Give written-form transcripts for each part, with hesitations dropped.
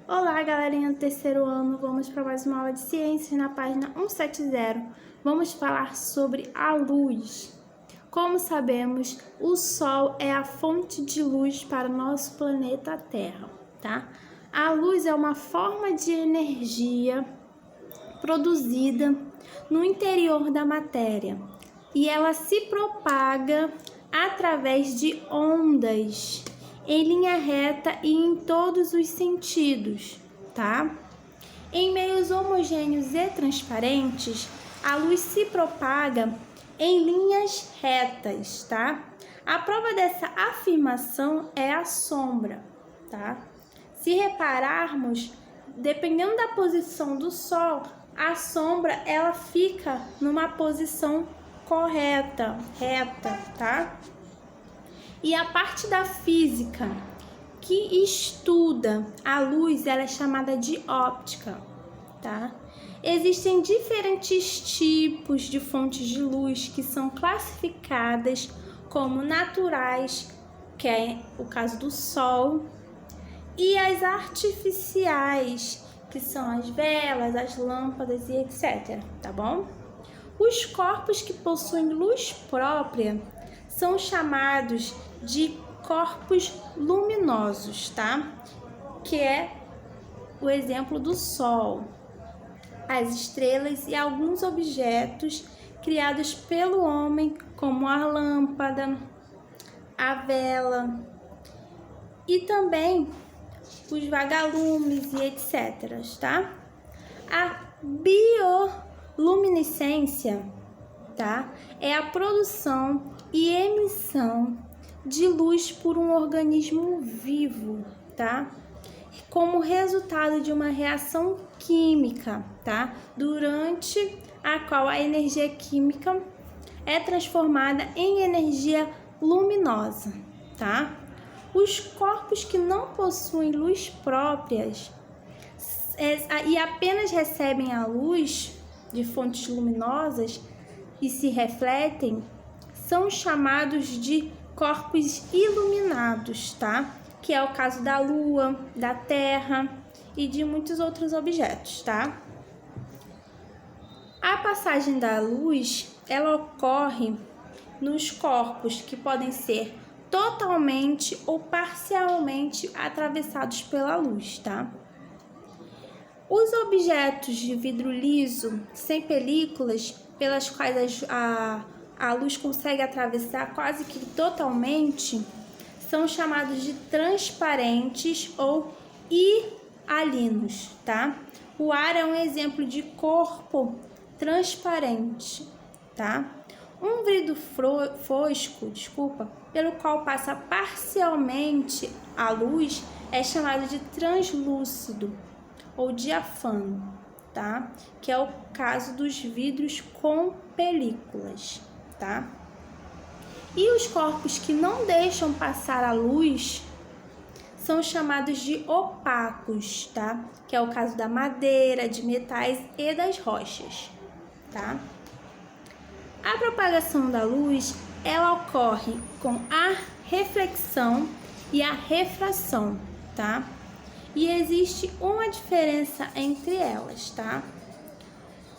Olá, galerinha do terceiro ano, vamos para mais uma aula de ciências na página 170. Vamos falar sobre a luz. Como sabemos, o Sol é a fonte de luz para o nosso planeta Terra, tá? A luz é uma forma de energia produzida no interior da matéria e ela se propaga através de ondas em linha reta e em todos os sentidos, tá? Em meios homogêneos e transparentes, a luz se propaga em linhas retas, tá? A prova dessa afirmação é a sombra, tá? Se repararmos, dependendo da posição do Sol, a sombra ela fica numa posição correta, reta, tá? E a parte da física que estuda a luz, ela é chamada de óptica, tá? Existem diferentes tipos de fontes de luz que são classificadas como naturais, que é o caso do Sol, e as artificiais, que são as velas, as lâmpadas e etc, tá bom? Os corpos que possuem luz própria são chamados de corpos luminosos, tá? Que é o exemplo do Sol, as estrelas e alguns objetos criados pelo homem, como a lâmpada, a vela e também os vagalumes e etc, tá? A bioluminescência, tá? É a produção e emissão de luz por um organismo vivo, tá? Como resultado de uma reação química, tá? Durante a qual a energia química é transformada em energia luminosa, tá? Os corpos que não possuem luz próprias e apenas recebem a luz de fontes luminosas e se refletem são chamados de corpos iluminados, tá? Que é o caso da Lua, da Terra e de muitos outros objetos, tá? A passagem da luz, ela ocorre nos corpos que podem ser totalmente ou parcialmente atravessados pela luz, tá? Os objetos de vidro liso, sem películas, pelas quais a luz consegue atravessar quase que totalmente, são chamados de transparentes ou hialinos, tá? O ar é um exemplo de corpo transparente, tá? Um vidro fosco, pelo qual passa parcialmente a luz, é chamado de translúcido ou diáfano, tá? Que é o caso dos vidros com películas, tá? E os corpos que não deixam passar a luz são chamados de opacos, tá? Que é o caso da madeira, de metais e das rochas, tá? A propagação da luz, ela ocorre com a reflexão e a refração, tá? E existe uma diferença entre elas, tá?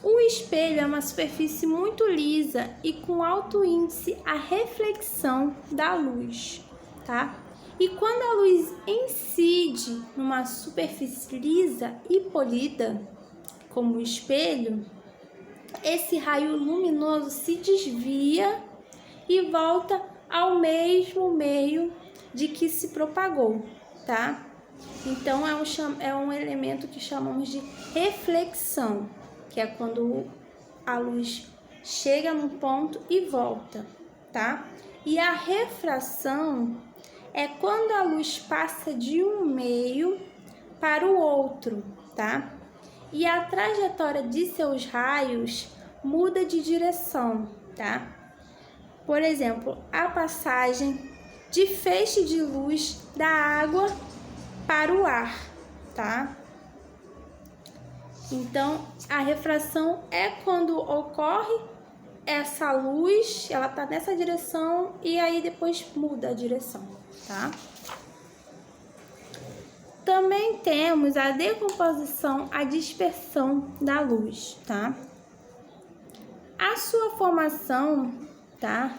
O espelho é uma superfície muito lisa e com alto índice a reflexão da luz, tá? E quando a luz incide numa superfície lisa e polida, como o espelho, esse raio luminoso se desvia e volta ao mesmo meio de que se propagou, tá? Então, é um elemento que chamamos de reflexão, que é quando a luz chega num ponto e volta, tá? E a refração é quando a luz passa de um meio para o outro, tá? E a trajetória de seus raios muda de direção, tá? Por exemplo, a passagem de feixe de luz da água para o ar, tá? Então, a refração é quando ocorre essa luz, ela tá nessa direção e aí depois muda a direção, tá? Também temos a decomposição, a dispersão da luz, tá? A sua formação, tá?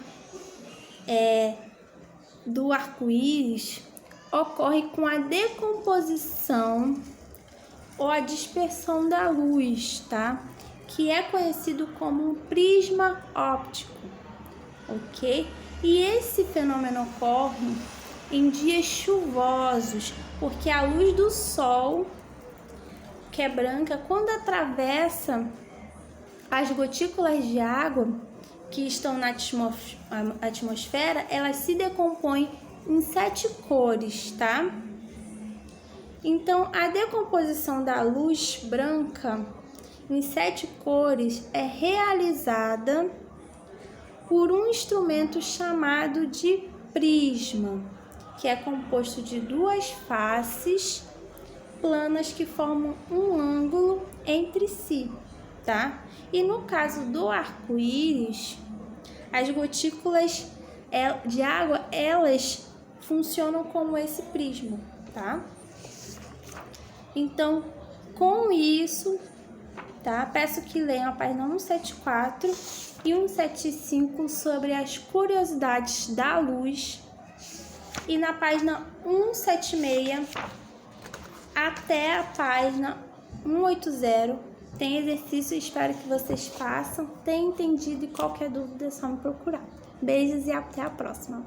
Do arco-íris ocorre com a decomposição ou a dispersão da luz, tá? Que é conhecido como um prisma óptico, ok? E esse fenômeno ocorre em dias chuvosos, porque a luz do sol, que é branca, quando atravessa as gotículas de água que estão na atmosfera, elas se decompõem em 7 cores, tá? Então, a decomposição da luz branca em 7 cores é realizada por um instrumento chamado de prisma, que é composto de 2 faces planas que formam um ângulo entre si, tá? E no caso do arco-íris, as gotículas de água, elas funcionam como esse prisma, tá? Então, com isso, tá? Peço que leiam a página 174 e 175 sobre as curiosidades da luz. E na página 176 até a página 180 tem exercício, espero que vocês façam, tenham entendido e qualquer dúvida é só me procurar. Beijos e até a próxima!